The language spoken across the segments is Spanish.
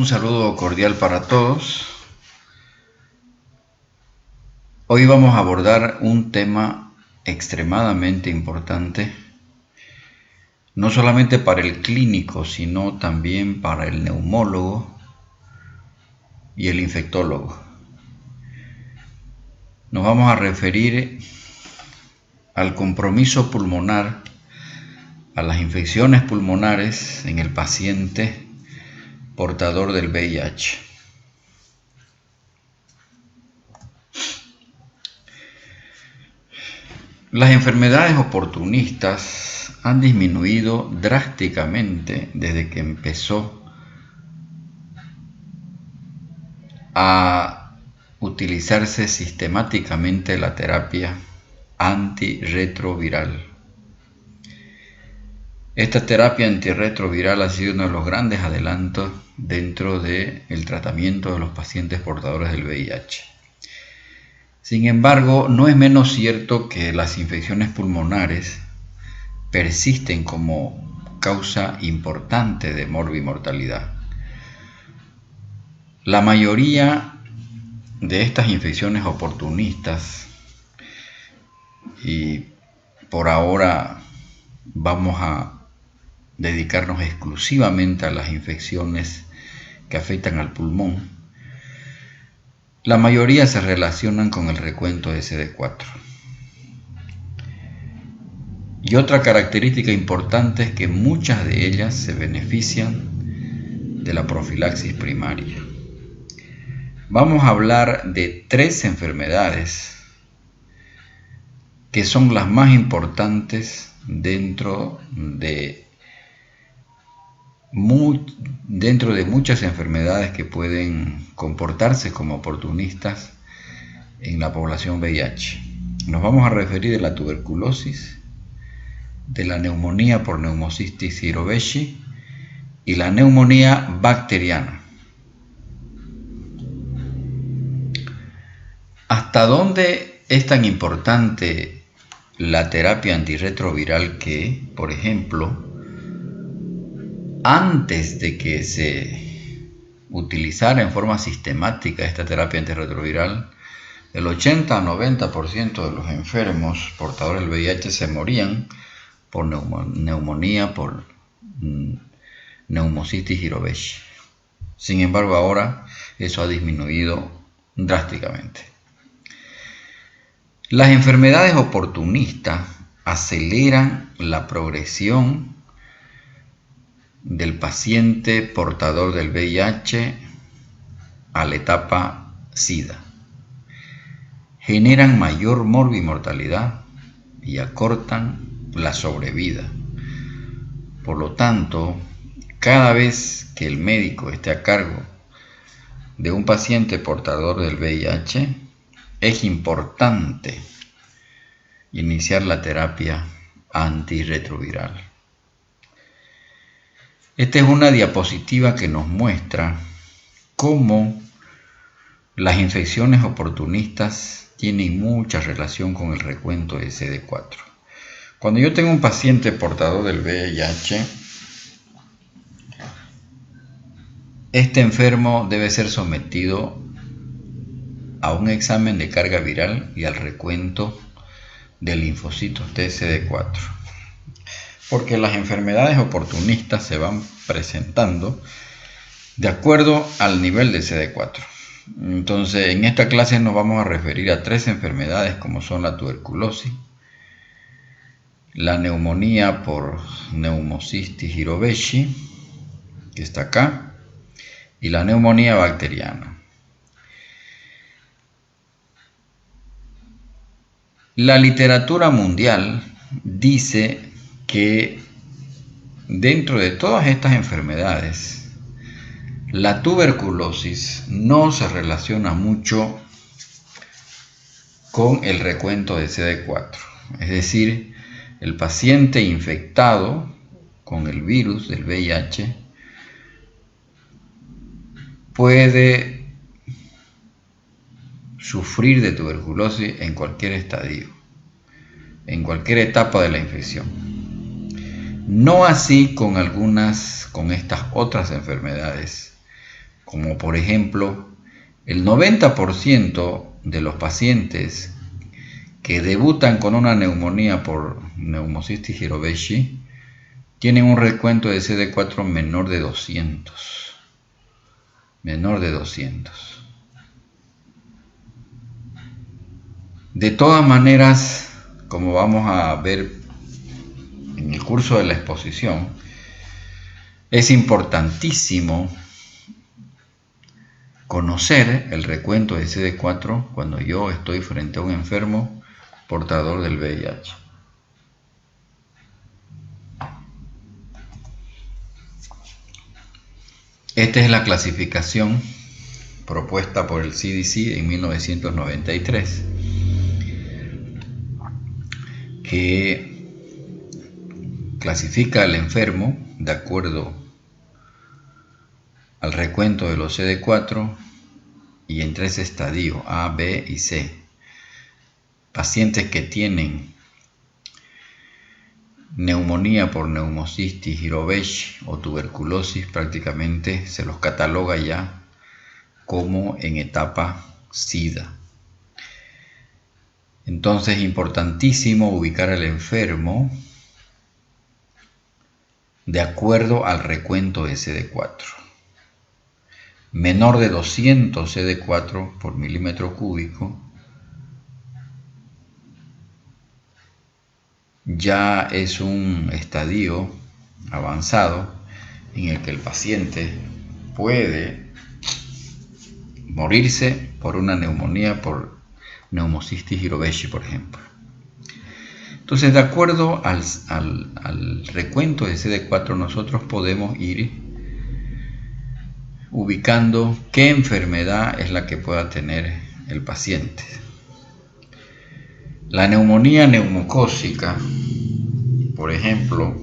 Un saludo cordial para todos. Hoy vamos a abordar un tema extremadamente importante, no solamente para el clínico, sino también para el neumólogo y el infectólogo. Nos vamos a referir al compromiso pulmonar, a las infecciones pulmonares en el paciente portador del VIH. Las enfermedades oportunistas han disminuido drásticamente desde que empezó a utilizarse sistemáticamente la terapia antirretroviral. Esta terapia antirretroviral ha sido uno de los grandes adelantos dentro del tratamiento de los pacientes portadores del VIH. Sin embargo, no es menos cierto que las infecciones pulmonares persisten como causa importante de morbimortalidad. La mayoría de estas infecciones oportunistas, y por ahora vamos a dedicarnos exclusivamente a las infecciones que afectan al pulmón, la mayoría se relacionan con el recuento de CD4. Y otra característica importante es que muchas de ellas se benefician de la profilaxis primaria. Vamos a hablar de 3 enfermedades que son las más importantes dentro de muchas enfermedades que pueden comportarse como oportunistas en la población VIH. Nos vamos a referir de la tuberculosis, de la neumonía por Pneumocystis jirovecii y la neumonía bacteriana. ¿Hasta dónde es tan importante la terapia antirretroviral que, por ejemplo, antes de que se utilizara en forma sistemática esta terapia antirretroviral, el 80 a 90% de los enfermos portadores del VIH se morían por neumonía por Pneumocystis jirovecii? Sin embargo, ahora eso ha disminuido drásticamente. Las enfermedades oportunistas aceleran la progresión del paciente portador del VIH a la etapa SIDA. Generan mayor morbimortalidad y acortan la sobrevida. Por lo tanto, cada vez que el médico esté a cargo de un paciente portador del VIH, es importante iniciar la terapia antirretroviral. Esta es una diapositiva que nos muestra cómo las infecciones oportunistas tienen mucha relación con el recuento de CD4. Cuando yo tengo un paciente portador del VIH, este enfermo debe ser sometido a un examen de carga viral y al recuento de linfocitos de CD4. Porque las enfermedades oportunistas se van presentando de acuerdo al nivel de CD4. Entonces, en esta clase nos vamos a referir a 3 enfermedades como son la tuberculosis, la neumonía por Pneumocystis jirovecii, que está acá, y la neumonía bacteriana. La literatura mundial dice que dentro de todas estas enfermedades, la tuberculosis no se relaciona mucho con el recuento de CD4. Es decir, el paciente infectado con el virus del VIH puede sufrir de tuberculosis en cualquier estadio, en cualquier etapa de la infección. No así con estas otras enfermedades como por ejemplo, el 90% de los pacientes que debutan con una neumonía por neumocistis Hiroveshi tienen un recuento de CD4 menor de 200. Menor de 200. De todas maneras, como vamos a ver en el curso de la exposición, es importantísimo conocer el recuento de CD4 cuando yo estoy frente a un enfermo portador del VIH. Esta es la clasificación propuesta por el CDC en 1993, que clasifica al enfermo de acuerdo al recuento de los CD4 y en 3 estadios, A, B y C. Pacientes que tienen neumonía por neumocistis Hiroveshi o tuberculosis prácticamente se los cataloga ya como en etapa SIDA. Entonces es importantísimo ubicar al enfermo de acuerdo al recuento de CD4. Menor de 200 CD4 por milímetro cúbico ya es un estadio avanzado en el que el paciente puede morirse por una neumonía por neumocistis Hiroveshi, por ejemplo. Entonces, de acuerdo al recuento de CD4, nosotros podemos ir ubicando qué enfermedad es la que pueda tener el paciente. La neumonía neumocócica, por ejemplo,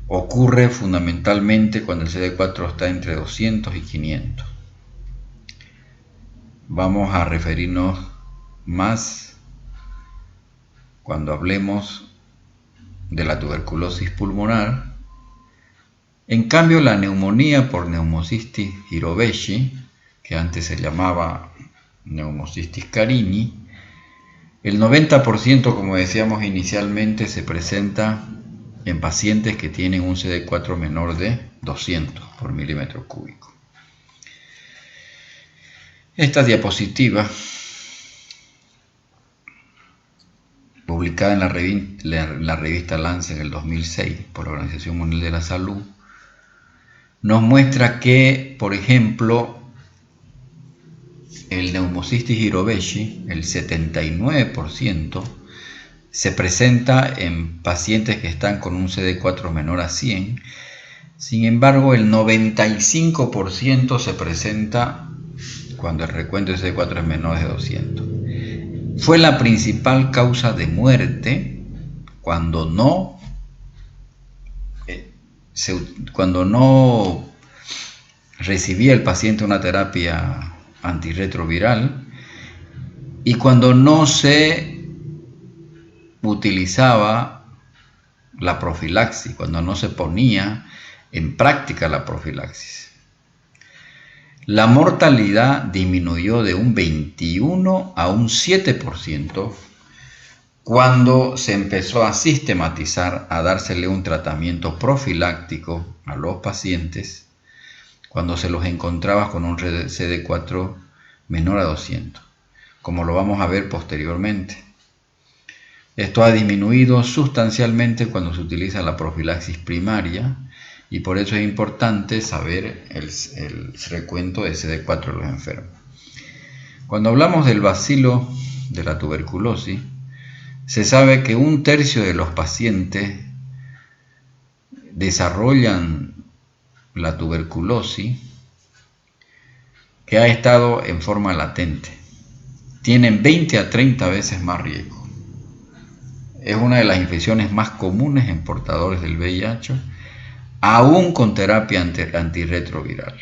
ocurre fundamentalmente cuando el CD4 está entre 200 y 500. Vamos a referirnos más cuando hablemos de la tuberculosis pulmonar. En cambio, la neumonía por neumocistis Hiroveshi, que antes se llamaba neumocistis carini, el 90%, como decíamos inicialmente, se presenta en pacientes que tienen un CD4 menor de 200 por milímetro cúbico. Esta diapositiva, publicada en la revista Lancet en el 2006 por la Organización Mundial de la Salud, nos muestra que, por ejemplo, el neumocistis Hiroveshi, el 79%, se presenta en pacientes que están con un CD4 menor a 100. Sin embargo, el 95% se presenta cuando el recuento de CD4 es menor de 200. Fue la principal causa de muerte cuando no recibía el paciente una terapia antirretroviral y cuando no se utilizaba la profilaxis, cuando no se ponía en práctica la profilaxis. La mortalidad disminuyó de un 21 a un 7% cuando se empezó a sistematizar, a dársele un tratamiento profiláctico a los pacientes cuando se los encontraba con un CD4 menor a 200, como lo vamos a ver posteriormente. Esto ha disminuido sustancialmente cuando se utiliza la profilaxis primaria y por eso es importante saber el recuento de CD4 de los enfermos. Cuando hablamos del bacilo de la tuberculosis, se sabe que 1/3 de los pacientes desarrollan la tuberculosis que ha estado en forma latente. Tienen 20 a 30 veces más riesgo. Es una de las infecciones más comunes en portadores del VIH, aún con terapia antirretroviral.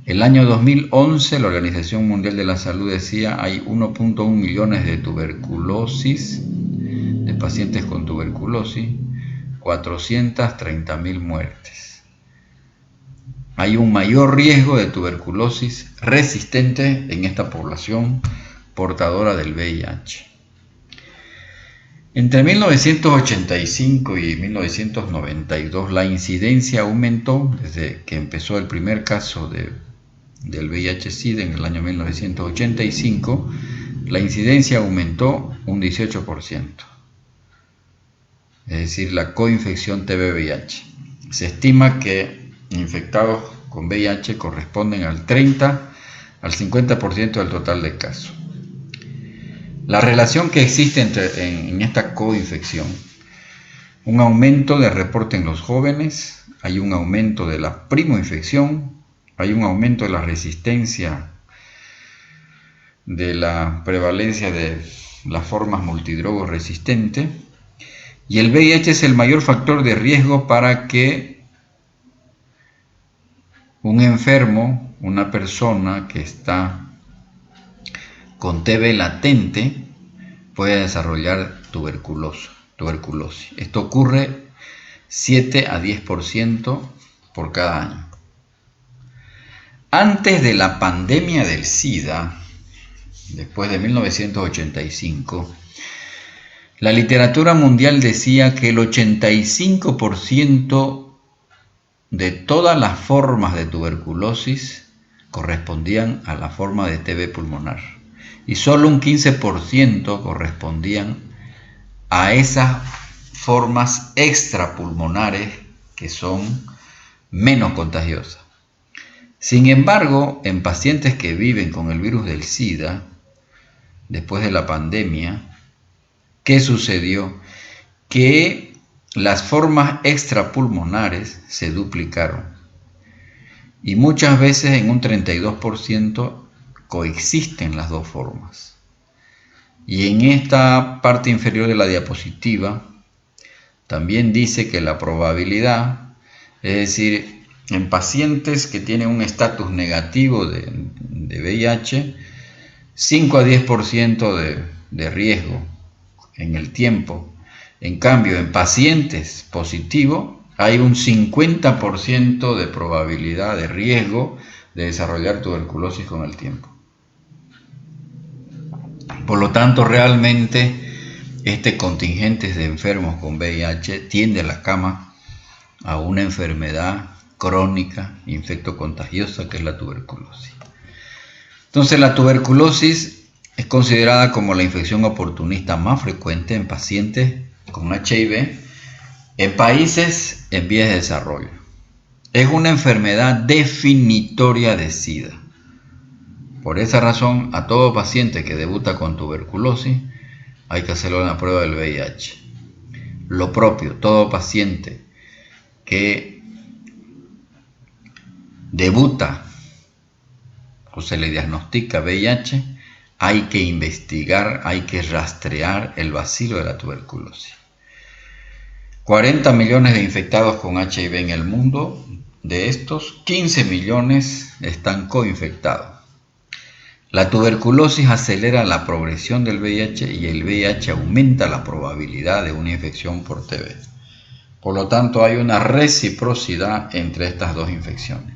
El año 2011, la Organización Mundial de la Salud decía hay 1.1 millones de pacientes con tuberculosis, 430.000 muertes. hay un mayor riesgo de tuberculosis resistente en esta población portadora del VIH. Entre 1985 y 1992 la incidencia aumentó desde que empezó el primer caso del VIH-Sida en el año 1985. La incidencia aumentó un 18%, es decir, la coinfección TB-VIH. Se estima que infectados con VIH corresponden al 30 al 50% del total de casos. La relación que existe en esta coinfección, un aumento de reporte en los jóvenes, hay un aumento de la primoinfección, hay un aumento de la resistencia, de la prevalencia de las formas multidrogo resistentes, y el VIH es el mayor factor de riesgo para que un enfermo, una persona que está con TB latente, puede desarrollar tuberculosis. Esto ocurre 7 a 10% por cada año. Antes de la pandemia del SIDA, después de 1985, la literatura mundial decía que el 85% de todas las formas de tuberculosis correspondían a la forma de TB pulmonar y solo un 15% correspondían a esas formas extrapulmonares que son menos contagiosas. Sin embargo, en pacientes que viven con el virus del SIDA, después de la pandemia, ¿qué sucedió? Que las formas extrapulmonares se duplicaron y muchas veces en un 32% coexisten las dos formas. Y en esta parte inferior de la diapositiva también dice que la probabilidad, es decir, en pacientes que tienen un estatus negativo de VIH, 5 a 10% de riesgo en el tiempo. En cambio, en pacientes positivos hay un 50% de probabilidad de riesgo de desarrollar tuberculosis con el tiempo. Por lo tanto, realmente este contingente de enfermos con VIH tiende a la cama a una enfermedad crónica, infectocontagiosa, que es la tuberculosis. Entonces, la tuberculosis es considerada como la infección oportunista más frecuente en pacientes con HIV en países en vías de desarrollo. Es una enfermedad definitoria de SIDA. Por esa razón, a todo paciente que debuta con tuberculosis hay que hacerle una prueba del VIH. Lo propio, todo paciente que debuta o se le diagnostica VIH, hay que investigar, hay que rastrear el bacilo de la tuberculosis. 40 millones de infectados con HIV en el mundo, de estos 15 millones están coinfectados. La tuberculosis acelera la progresión del VIH y el VIH aumenta la probabilidad de una infección por TB. Por lo tanto, hay una reciprocidad entre estas dos infecciones.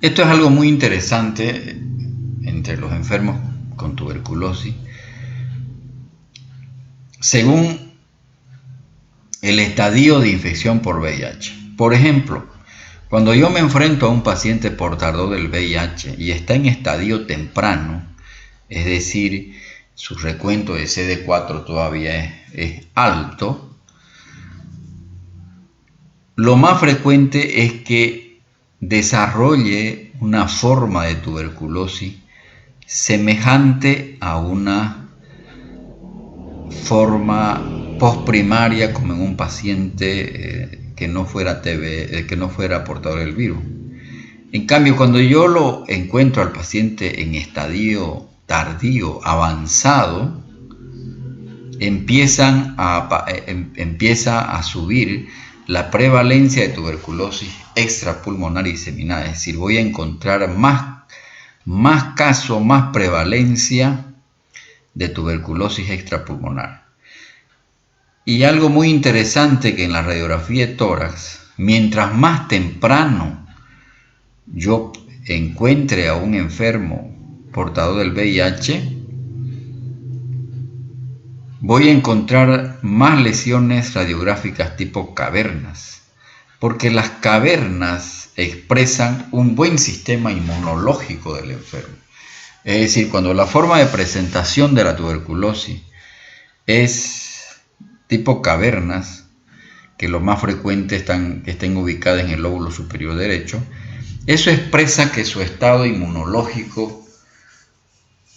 Esto es algo muy interesante entre los enfermos con tuberculosis. Según el estadio de infección por VIH. Por ejemplo, cuando yo me enfrento a un paciente portador del VIH y está en estadio temprano, es decir, su recuento de CD4 todavía es alto, lo más frecuente es que desarrolle una forma de tuberculosis semejante a una forma postprimaria como en un paciente que no fuera TB, que no fuera portador del virus. En cambio, cuando yo lo encuentro al paciente en estadio tardío, avanzado, empieza a subir la prevalencia de tuberculosis extrapulmonar y diseminada. Es decir, voy a encontrar más casos, más prevalencia de tuberculosis extrapulmonar. Y algo muy interesante que en la radiografía de tórax, mientras más temprano yo encuentre a un enfermo portador del VIH, voy a encontrar más lesiones radiográficas tipo cavernas, porque las cavernas expresan un buen sistema inmunológico del enfermo. Es decir, cuando la forma de presentación de la tuberculosis es tipo cavernas, que lo más frecuente que estén ubicadas en el lóbulo superior derecho, eso expresa que su estado inmunológico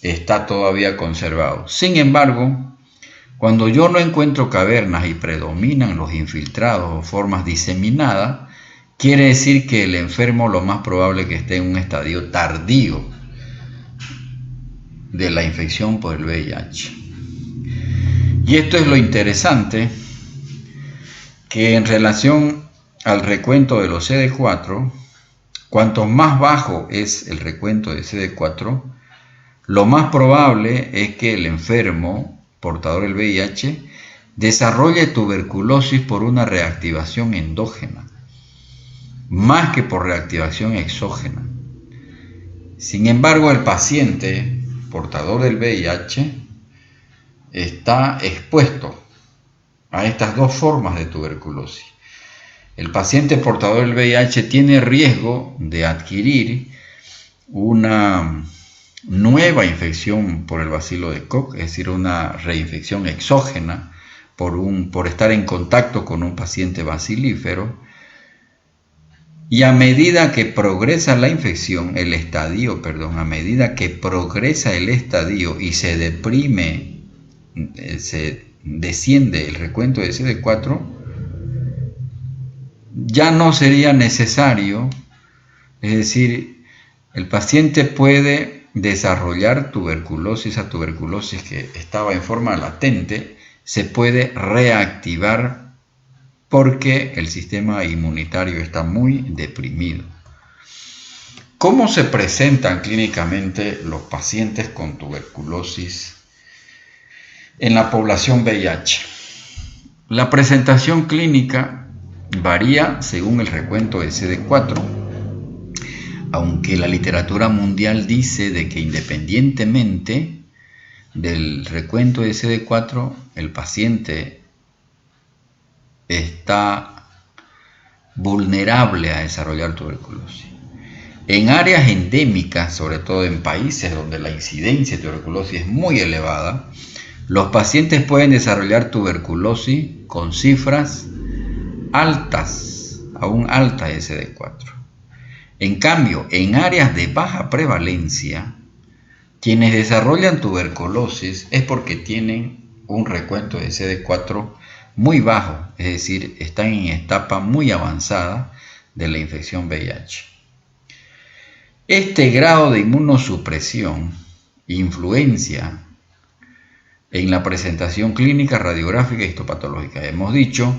está todavía conservado. Sin embargo, cuando yo no encuentro cavernas y predominan los infiltrados o formas diseminadas, quiere decir que el enfermo lo más probable es que esté en un estadio tardío de la infección por el VIH. Y esto es lo interesante, que en relación al recuento de los CD4, cuanto más bajo es el recuento de CD4, lo más probable es que el enfermo portador del VIH desarrolle tuberculosis por una reactivación endógena, más que por reactivación exógena. Sin embargo, el paciente portador del VIH está expuesto a estas dos formas de tuberculosis. El paciente portador del VIH tiene riesgo de adquirir una nueva infección por el bacilo de Koch, es decir, una reinfección exógena por estar en contacto con un paciente bacilífero. Y a medida que progresa la infección, a medida que progresa el estadio y se deprime, se desciende el recuento de CD4, ya no sería necesario, es decir, el paciente puede desarrollar tuberculosis, esa tuberculosis que estaba en forma latente, se puede reactivar porque el sistema inmunitario está muy deprimido. ¿Cómo se presentan clínicamente los pacientes con tuberculosis en la población VIH? La presentación clínica varía según el recuento de CD4, aunque la literatura mundial dice de que independientemente del recuento de CD4, el paciente está vulnerable a desarrollar tuberculosis. En áreas endémicas, sobre todo en países donde la incidencia de tuberculosis es muy elevada, los pacientes pueden desarrollar tuberculosis con cifras altas, aún altas de CD4. En cambio, en áreas de baja prevalencia, quienes desarrollan tuberculosis es porque tienen un recuento de CD4 muy bajo, es decir, están en etapa muy avanzada de la infección VIH. Este grado de inmunosupresión influencia en la presentación clínica, radiográfica y histopatológica. Hemos dicho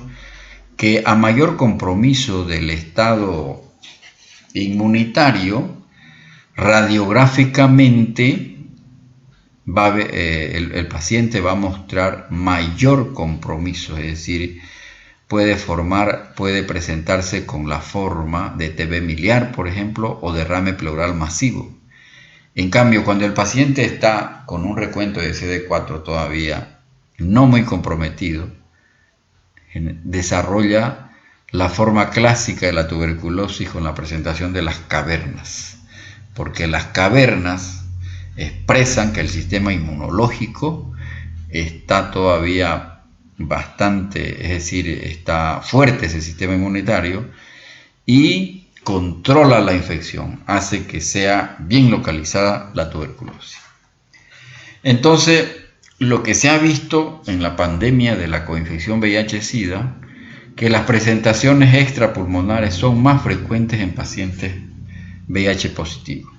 que a mayor compromiso del estado inmunitario, radiográficamente el paciente va a mostrar mayor compromiso, es decir, puede presentarse con la forma de TB miliar, por ejemplo, o derrame pleural masivo. En cambio, cuando el paciente está con un recuento de CD4 todavía no muy comprometido, desarrolla la forma clásica de la tuberculosis con la presentación de las cavernas, porque las cavernas expresan que el sistema inmunológico está todavía bastante, es decir, está fuerte ese sistema inmunitario y controla la infección, hace que sea bien localizada la tuberculosis. Entonces, lo que se ha visto en la pandemia de la coinfección VIH-Sida, que las presentaciones extrapulmonares son más frecuentes en pacientes VIH positivos.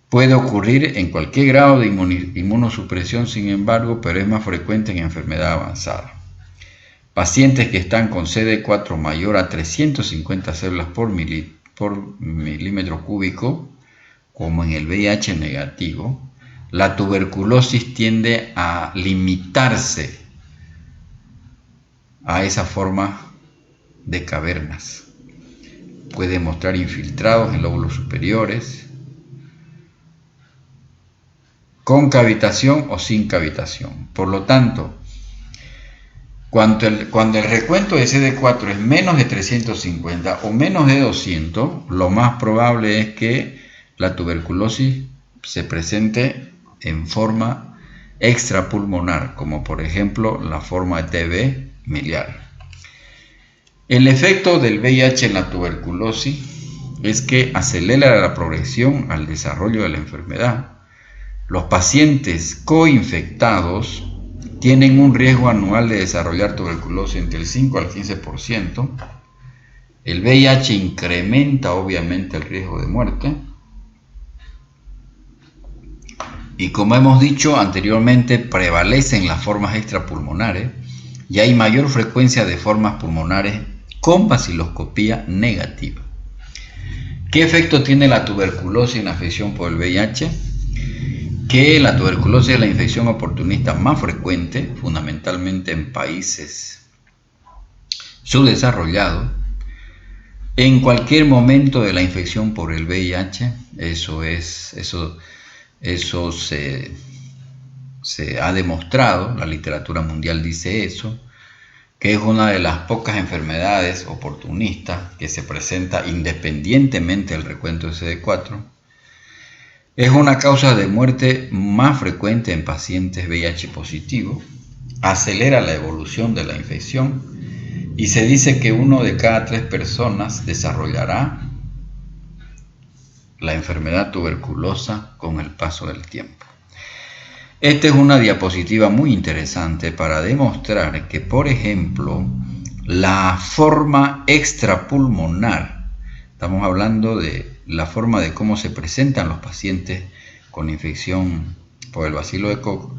Puede ocurrir en cualquier grado de inmunosupresión, sin embargo, pero es más frecuente en enfermedad avanzada. Pacientes que están con CD4 mayor a 350 células por milímetro cúbico, como en el VIH negativo, la tuberculosis tiende a limitarse a esa forma de cavernas. puede mostrar infiltrados en lóbulos superiores, con cavitación o sin cavitación. Por lo tanto, cuando el recuento de CD4 es menos de 350 o menos de 200, lo más probable es que la tuberculosis se presente en forma extrapulmonar, como por ejemplo la forma de TB miliar. El efecto del VIH en la tuberculosis es que acelera la progresión al desarrollo de la enfermedad. Los pacientes coinfectados tienen un riesgo anual de desarrollar tuberculosis entre el 5 al 15%. El VIH incrementa obviamente el riesgo de muerte. Y como hemos dicho anteriormente, prevalecen las formas extrapulmonares y hay mayor frecuencia de formas pulmonares con baciloscopía negativa. ¿Qué efecto tiene la tuberculosis en la afección por el VIH? Que la tuberculosis es la infección oportunista más frecuente, fundamentalmente en países subdesarrollados. En cualquier momento de la infección por el VIH, eso se ha demostrado, la literatura mundial dice eso, que es una de las pocas enfermedades oportunistas que se presenta independientemente del recuento de CD4. Es una causa de muerte más frecuente en pacientes VIH positivos, acelera la evolución de la infección y se dice que 1 de cada 3 personas desarrollará la enfermedad tuberculosa con el paso del tiempo. Esta es una diapositiva muy interesante para demostrar que, por ejemplo, la forma extrapulmonar, estamos hablando de la forma de cómo se presentan los pacientes con infección por el bacilo de Koch.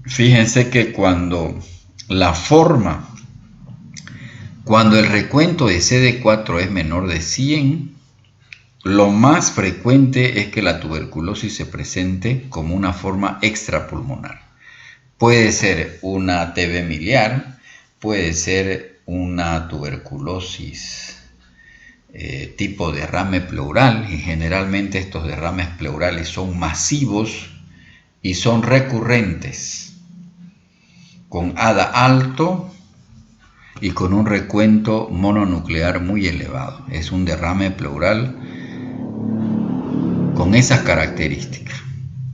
Fíjense que cuando el recuento de CD4 es menor de 100, lo más frecuente es que la tuberculosis se presente como una forma extrapulmonar. Puede ser una TB miliar, puede ser una tuberculosis tipo derrame pleural, y generalmente estos derrames pleurales son masivos y son recurrentes, con ADA alto y con un recuento mononuclear muy elevado. Es un derrame pleural con esas características.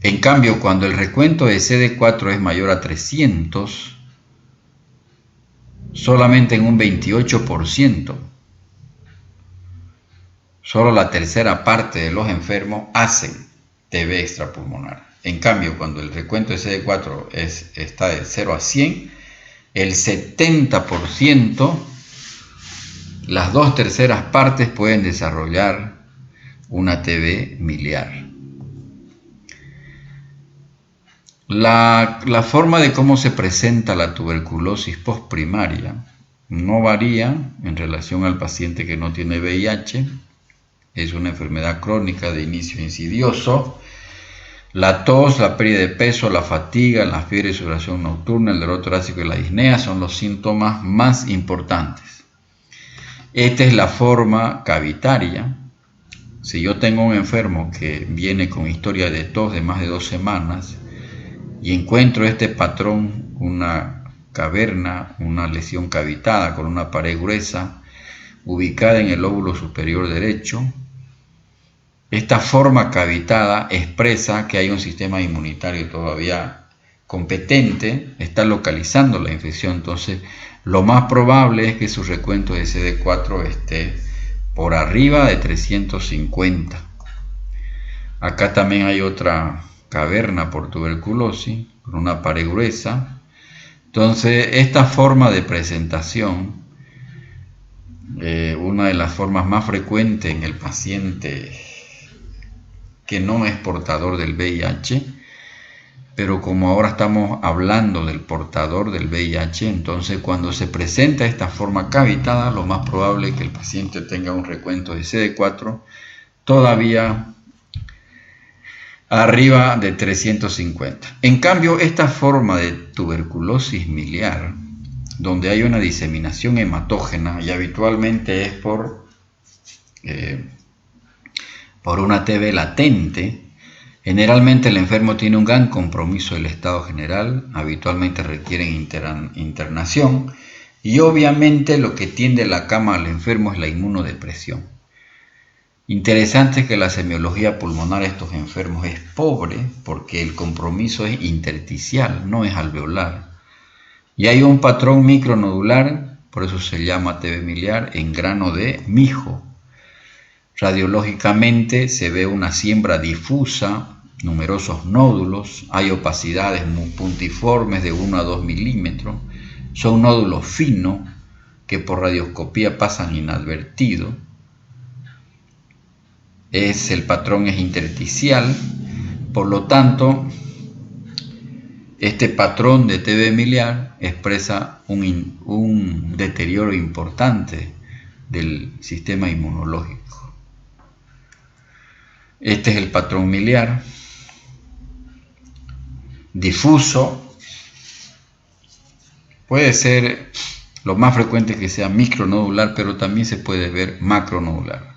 En cambio, cuando el recuento de CD4 es mayor a 300, solamente en un 28%, solo la tercera parte de los enfermos hacen TB extrapulmonar. En cambio, cuando el recuento de CD4 está de 0 a 100, el 70%, las 2/3 partes pueden desarrollar una TB miliar. La forma de cómo se presenta la tuberculosis postprimaria no varía en relación al paciente que no tiene VIH. Es una enfermedad crónica de inicio insidioso. La tos, la pérdida de peso, la fatiga, la fiebre y sudoración nocturna, el dolor torácico y la disnea son los síntomas más importantes. Esta es la forma cavitaria. Si yo tengo un enfermo que viene con historia de tos de más de 2 semanas y encuentro este patrón, una caverna, una lesión cavitada con una pared gruesa ubicada en el lóbulo superior derecho, esta forma cavitada expresa que hay un sistema inmunitario todavía competente, está localizando la infección. Entonces, lo más probable es que su recuento de CD4 esté por arriba de 350. Acá también hay otra caverna por tuberculosis, con una pared gruesa. Entonces, esta forma de presentación, una de las formas más frecuentes en el paciente que no es portador del VIH, pero como ahora estamos hablando del portador del VIH, entonces cuando se presenta esta forma cavitada, lo más probable es que el paciente tenga un recuento de CD4 todavía arriba de 350. En cambio, esta forma de tuberculosis miliar donde hay una diseminación hematógena y habitualmente es por una TB latente. Generalmente el enfermo tiene un gran compromiso del estado general, habitualmente requieren internación y obviamente lo que tiende la cama al enfermo es la inmunodepresión. Interesante que la semiología pulmonar de estos enfermos es pobre porque el compromiso es intersticial, no es alveolar. Y hay un patrón micronodular, por eso se llama TB miliar, en grano de mijo. Radiológicamente se ve una siembra difusa, numerosos nódulos, hay opacidades puntiformes de 1 a 2 milímetros, son nódulos finos que por radioscopía pasan inadvertidos. El patrón es intersticial, por lo tanto, este patrón de TB miliar expresa un deterioro importante del sistema inmunológico. Este es el patrón miliar, difuso, puede ser lo más frecuente que sea micronodular, pero también se puede ver macronodular.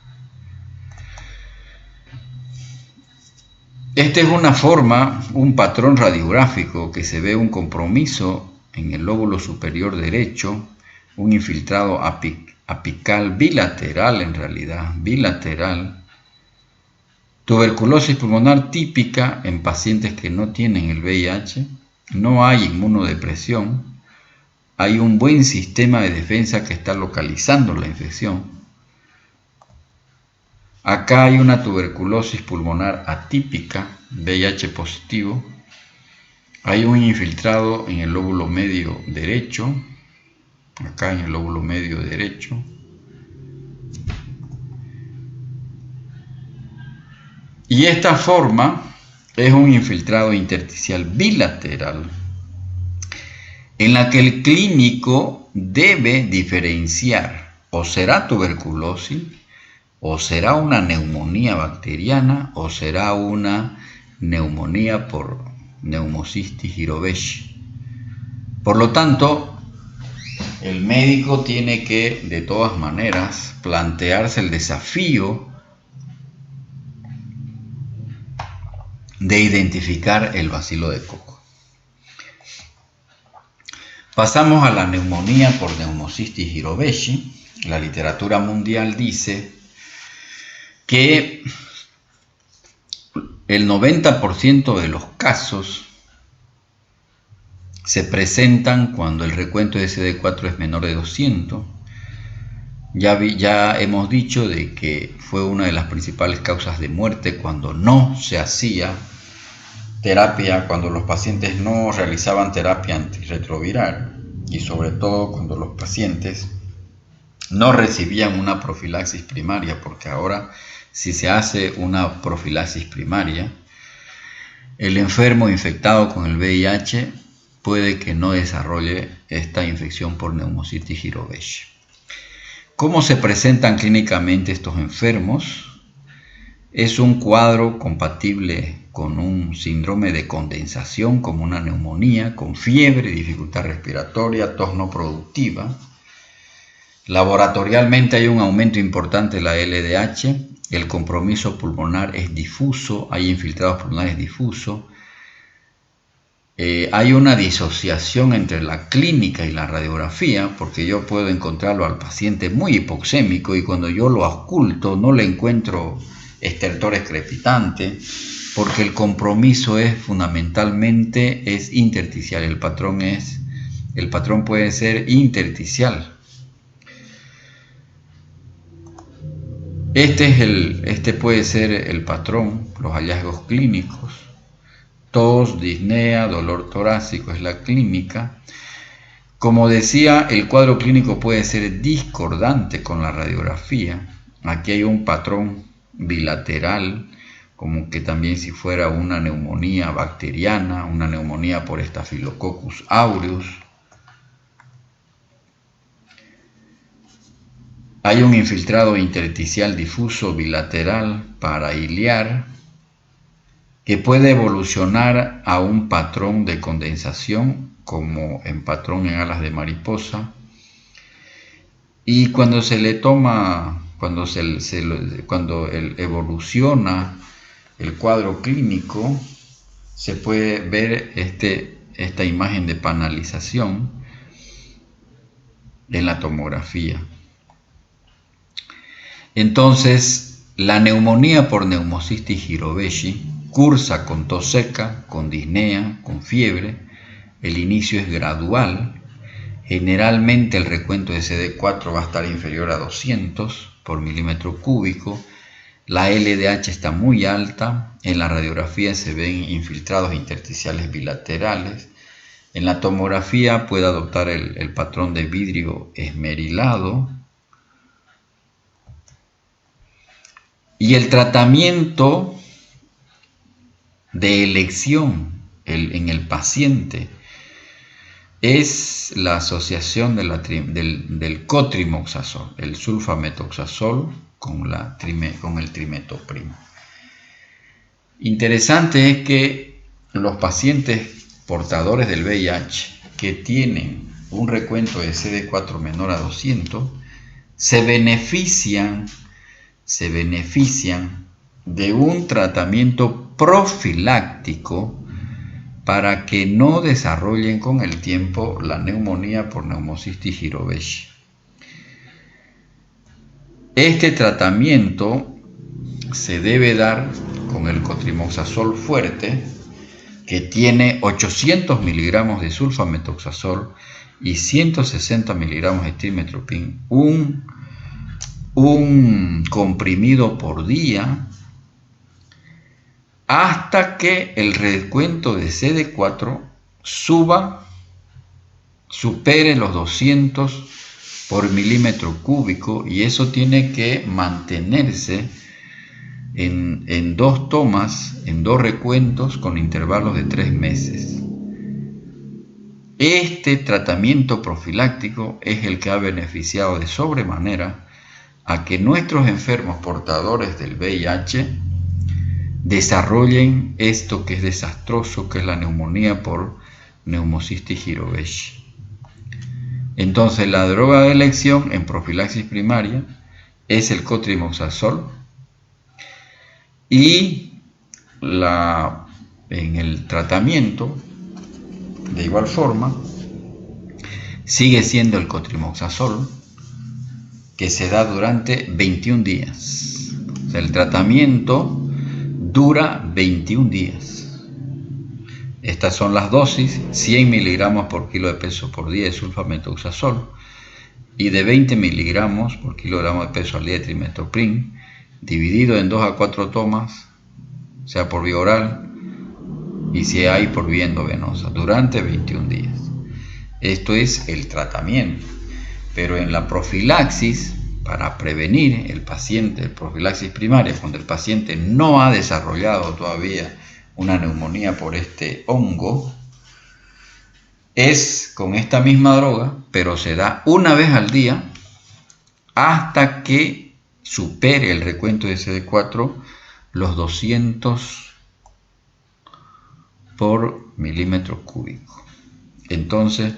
Esta es una forma, un patrón radiográfico que se ve un compromiso en el lóbulo superior derecho, un infiltrado apical bilateral en realidad, bilateral. Tuberculosis pulmonar típica en pacientes que no tienen el VIH, no hay inmunodepresión, hay un buen sistema de defensa que está localizando la infección. Acá hay una tuberculosis pulmonar atípica, VIH positivo. Hay un infiltrado en el lóbulo medio derecho, acá en el lóbulo medio derecho. Y esta forma es un infiltrado intersticial bilateral, en la que el clínico debe diferenciar o será tuberculosis, o será una neumonía bacteriana, o será una neumonía por Pneumocystis jirovecii. Por lo tanto, el médico tiene que, de todas maneras, plantearse el desafío de identificar el bacilo de coco. Pasamos a la neumonía por Pneumocystis jirovecii. La literatura mundial dice que el 90% de los casos se presentan cuando el recuento de CD4 es menor de 200. Ya hemos dicho de que fue una de las principales causas de muerte cuando no se hacía terapia, cuando los pacientes no realizaban terapia antirretroviral y sobre todo cuando los pacientes no recibían una profilaxis primaria, porque ahora si se hace una profilaxis primaria, el enfermo infectado con el VIH puede que no desarrolle esta infección por Pneumocystis jirovecii. ¿Cómo se presentan clínicamente estos enfermos? Es un cuadro compatible con un síndrome de condensación, como una neumonía, con fiebre, dificultad respiratoria, tos no productiva. Laboratorialmente hay un aumento importante de la LDH, el compromiso pulmonar es difuso, hay infiltrados pulmonares difusos, hay una disociación entre la clínica y la radiografía, porque yo puedo encontrarlo al paciente muy hipoxémico y cuando yo lo ausculto no le encuentro estertores crepitantes, porque el compromiso es fundamentalmente intersticial, el patrón puede ser intersticial. Este puede ser el patrón, los hallazgos clínicos. Tos, disnea, dolor torácico es la clínica. Como decía, el cuadro clínico puede ser discordante con la radiografía. Aquí hay un patrón bilateral, como que también si fuera una neumonía bacteriana, una neumonía por Staphylococcus aureus. Hay un infiltrado intersticial difuso bilateral parailiar, que puede evolucionar a un patrón de condensación, como en patrón en alas de mariposa. Y cuando se le toma, cuando evoluciona el cuadro clínico, se puede ver esta imagen de panalización en la tomografía. Entonces, la neumonía por neumocistis Hiroveshi cursa con tos seca, con disnea, con fiebre. El inicio es gradual. Generalmente el recuento de CD4 va a estar inferior a 200 por milímetro cúbico. La LDH está muy alta. En la radiografía se ven infiltrados intersticiales bilaterales. En la tomografía puede adoptar el patrón de vidrio esmerilado. Y el tratamiento de elección en el paciente es la asociación del cotrimoxazol, el sulfametoxazol con el trimetoprim. Interesante es que los pacientes portadores del VIH que tienen un recuento de CD4 menor a 200 se benefician de un tratamiento profiláctico para que no desarrollen con el tiempo la neumonía por neumocistis Hiroveshi. Este tratamiento se debe dar con el cotrimoxazol fuerte, que tiene 800 miligramos de sulfametoxazol y 160 miligramos de trimetoprim, un comprimido por día, hasta que el recuento de CD4 supere los 200 por milímetro cúbico, y eso tiene que mantenerse en 2 tomas, en 2 recuentos con intervalos de 3 meses. Este tratamiento profiláctico es el que ha beneficiado de sobremanera a que nuestros enfermos portadores del VIH desarrollen esto que es desastroso, que es la neumonía por neumocistis Hiroveshi. Entonces, la droga de elección en profilaxis primaria es el cotrimoxazol, y en el tratamiento, de igual forma, sigue siendo el cotrimoxazol, que se da durante 21 días. O sea, el tratamiento dura 21 días. Estas son las dosis: 100 miligramos por kilo de peso por día de sulfametoxazol y de 20 miligramos por kilogramo de peso al día de trimetoprim, dividido en 2 a 4 tomas, sea por vía oral y si hay por vía endovenosa, durante 21 días. Esto es el tratamiento. Pero en la profilaxis, para prevenir el paciente, profilaxis primaria, cuando el paciente no ha desarrollado todavía una neumonía por este hongo, es con esta misma droga, pero se da una vez al día hasta que supere el recuento de CD4 los 200 por milímetro cúbico. Entonces,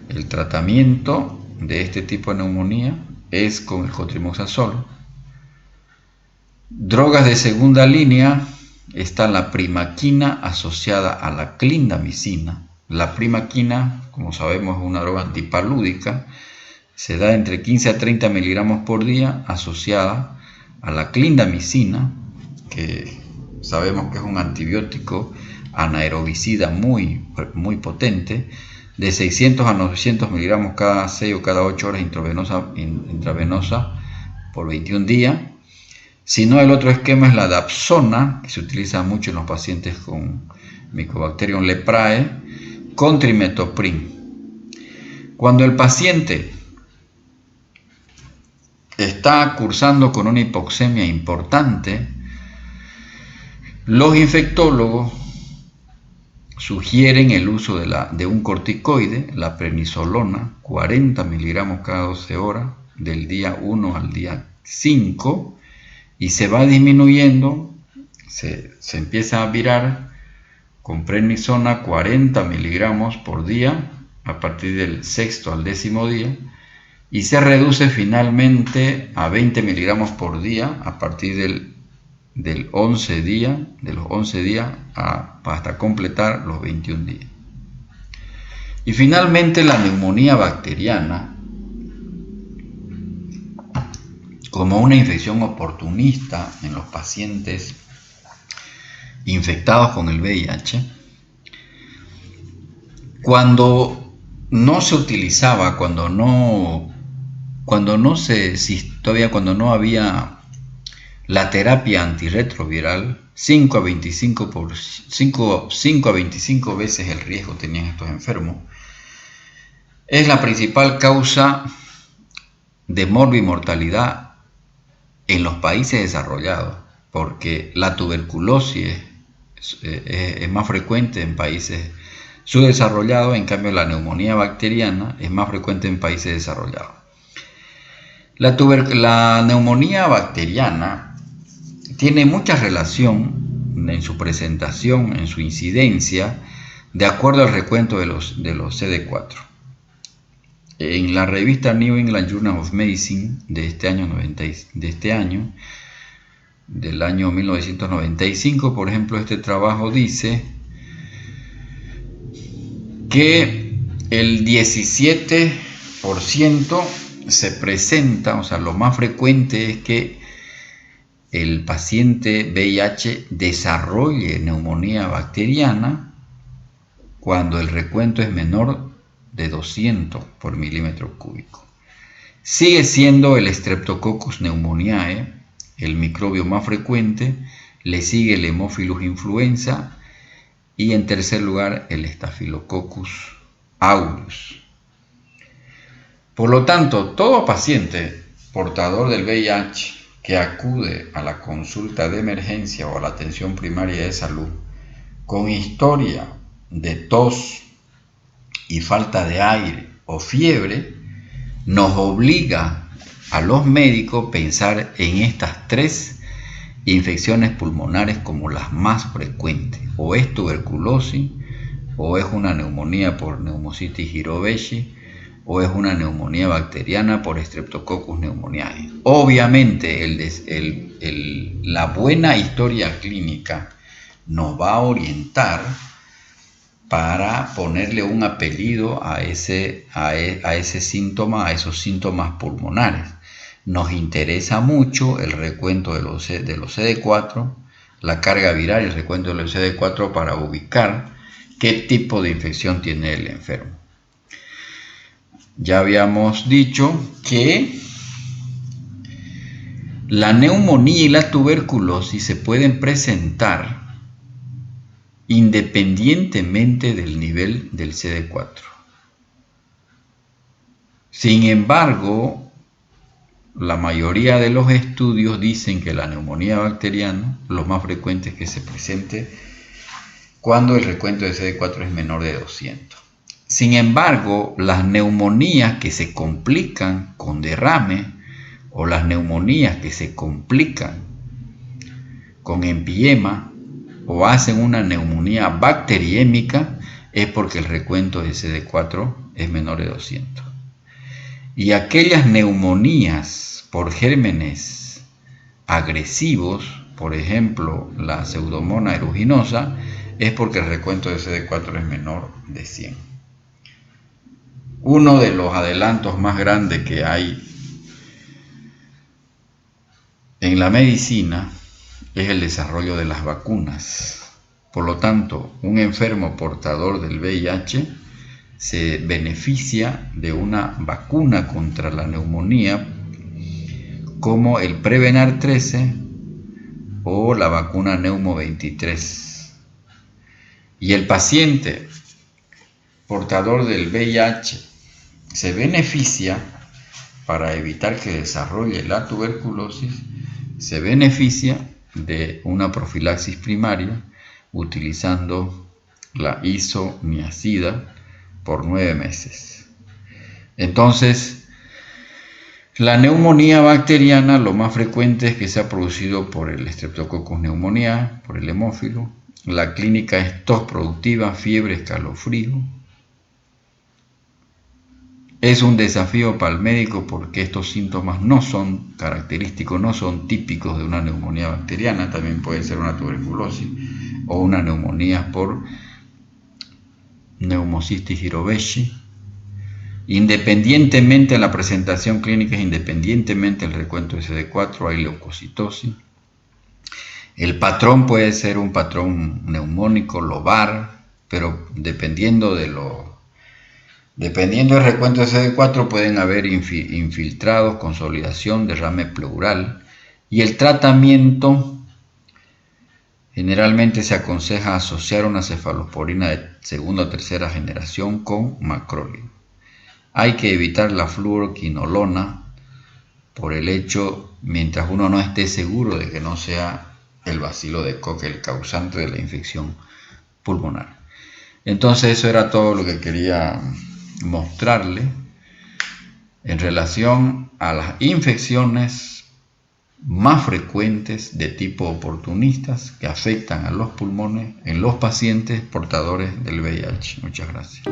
el tratamiento de este tipo de neumonía es con el cotrimoxazol. Drogas de segunda línea, está la primaquina asociada a la clindamicina. La primaquina, como sabemos, es una droga antipalúdica, se da entre 15 a 30 miligramos por día, asociada a la clindamicina, que sabemos que es un antibiótico anaerobicida muy potente, de 600 a 900 miligramos cada 6 o cada 8 horas intravenosa por 21 días. Si no, el otro esquema es la dapsona, que se utiliza mucho en los pacientes con Mycobacterium leprae, con trimetoprim. Cuando el paciente está cursando con una hipoxemia importante, los infectólogos sugieren el uso de un corticoide, la prednisolona, 40 miligramos cada 12 horas, del día 1 al día 5, y se va disminuyendo se empieza a virar con prednisona 40 miligramos por día a partir del sexto al décimo día, y se reduce finalmente a 20 miligramos por día a partir del 11 día, de los 11 días hasta completar los 21 días. Y finalmente la neumonía bacteriana, como una infección oportunista en los pacientes infectados con el VIH, cuando no se utilizaba, cuando no había la terapia antirretroviral, 5 a 25 veces el riesgo tenían estos enfermos. Es la principal causa de morbimortalidad en los países desarrollados, porque la tuberculosis es más frecuente en países subdesarrollados, en cambio la neumonía bacteriana es más frecuente en países desarrollados. La neumonía bacteriana tiene mucha relación en su presentación, en su incidencia, de acuerdo al recuento de los CD4. En la revista New England Journal of Medicine del año 1995, por ejemplo, este trabajo dice que el 17% se presenta, o sea, lo más frecuente es que el paciente VIH desarrolle neumonía bacteriana cuando el recuento es menor de 200 por milímetro cúbico. Sigue siendo el Streptococcus pneumoniae el microbio más frecuente, le sigue el Haemophilus influenza y en tercer lugar el Staphylococcus aureus. Por lo tanto, todo paciente portador del VIH que acude a la consulta de emergencia o a la atención primaria de salud con historia de tos y falta de aire o fiebre, nos obliga a los médicos a pensar en estas tres infecciones pulmonares como las más frecuentes. O es tuberculosis, o es una neumonía por Pneumocystis jirovecii, o es una neumonía bacteriana por Streptococcus pneumoniae. Obviamente la buena historia clínica nos va a orientar para ponerle un apellido a ese síntoma, a esos síntomas pulmonares. Nos interesa mucho el recuento de los CD4, la carga viral y el recuento de los CD4 para ubicar qué tipo de infección tiene el enfermo. Ya habíamos dicho que la neumonía y la tuberculosis se pueden presentar independientemente del nivel del CD4. Sin embargo, la mayoría de los estudios dicen que la neumonía bacteriana, lo más frecuente es que se presente cuando el recuento de CD4 es menor de 200. Sin embargo, las neumonías que se complican con derrame o las neumonías que se complican con empiema o hacen una neumonía bacteriémica es porque el recuento de CD4 es menor de 200. Y aquellas neumonías por gérmenes agresivos, por ejemplo la Pseudomonas aeruginosa, es porque el recuento de CD4 es menor de 100. Uno de los adelantos más grandes que hay en la medicina es el desarrollo de las vacunas. Por lo tanto, un enfermo portador del VIH se beneficia de una vacuna contra la neumonía como el Prevenar 13 o la vacuna Neumo 23. Y el paciente portador del VIH se beneficia, para evitar que desarrolle la tuberculosis, se beneficia de una profilaxis primaria utilizando la isoniazida por 9 meses. Entonces, La neumonía bacteriana, lo más frecuente es que sea producido por el Streptococcus pneumoniae, por el hemófilo. La clínica es tos productiva, fiebre, escalofrío. Es un desafío para el médico porque estos síntomas no son característicos, no son típicos de una neumonía bacteriana. También puede ser una tuberculosis o una neumonía por Pneumocystis jirovecii. Independientemente de la presentación clínica, independientemente del recuento de CD4, hay leucocitosis. El patrón puede ser un patrón neumónico, lobar, pero dependiendo del recuento de CD4 pueden haber infiltrados, consolidación, derrame pleural. Y el tratamiento, generalmente se aconseja asociar una cefalosporina de segunda o tercera generación con macrólide. Hay que evitar la fluoroquinolona por el hecho, mientras uno no esté seguro de que no sea el bacilo de Koch el causante de la infección pulmonar. Entonces eso era todo lo que quería mostrarle en relación a las infecciones más frecuentes de tipo oportunistas que afectan a los pulmones en los pacientes portadores del VIH. Muchas gracias.